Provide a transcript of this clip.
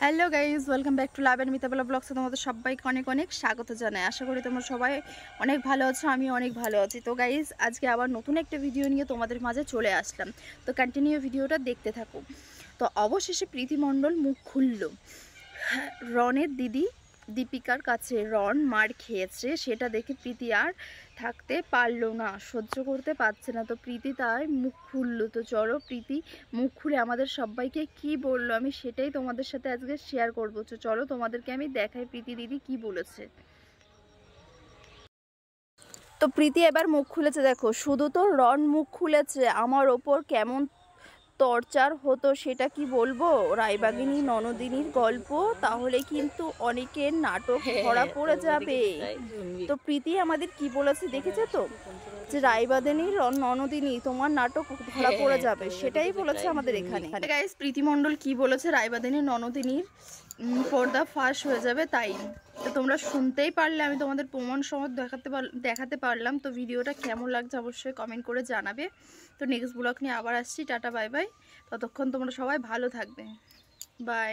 Hello guys, welcome back to love and Mitabela ব্লগসে তোমাদের সবাইকে অনেক অনেক স্বাগত জানাই। আশা করি তোমরা সবাই অনেক ভালো আছো, আমি অনেক ভালো আছি। তো গাইজ, আজকে আবার নতুন একটা ভিডিও নিয়ে তোমাদের মাঝে চলে আসলাম। তো কন্টিনিউ ভিডিওটা দেখতে থাকো। তো অবশেষে প্রীতি মণ্ডল মুখ খুলল। রনের দিদি দীপিকার কাছে রন মার খেয়েছে, সেটা দেখে প্রীতি আর থাকতে পারলো না, সহ্য করতে পারছে না। তো প্রীতি তাই মুখ খুললো। তো চলো প্রীতি মুখ খুলে আমাদের সবাইকে কি বললো আমি সেটাই তোমাদের সাথে আজকে শেয়ার করবো। তো চলো তোমাদেরকে আমি দেখাই প্রীতি দিদি কি বলেছে। তো প্রীতি এবার মুখ খুলেছে, দেখো শুধু তো রন মুখ খুলেছে, আমার ওপর কেমন টর্চার হতো সেটা কি বলবো। রায়বাগিনী ননদিনীর গল্প, তাহলে কিন্তু অনেকের নাটক ধরা পড়ে যাবে। তো প্রীতি আমাদের কি বলেছে দেখেছে তো, যে রায়বাগিনীর ননদিনী তোমার নাটক ধরা পড়ে যাবে, সেটাই বলেছে আমাদের এখানে। গাইস, প্রীতি মণ্ডল কি বলেছে, রায়বাগিনীর ননদিনীর পর্দা ফাঁস হয়ে যাবে, তাই তো তোমরা শুনতেই পারলে, আমি তোমাদের প্রমাণ সহ দেখাতে পারলাম। তো ভিডিওটা কেমন লাগছে অবশ্যই কমেন্ট করে জানাবে। তো নেক্সট ব্লগ নিয়ে আবার আসছি। Tata bye bye. ততক্ষণ তোমরা সবাই ভালো থাকবে। বাই।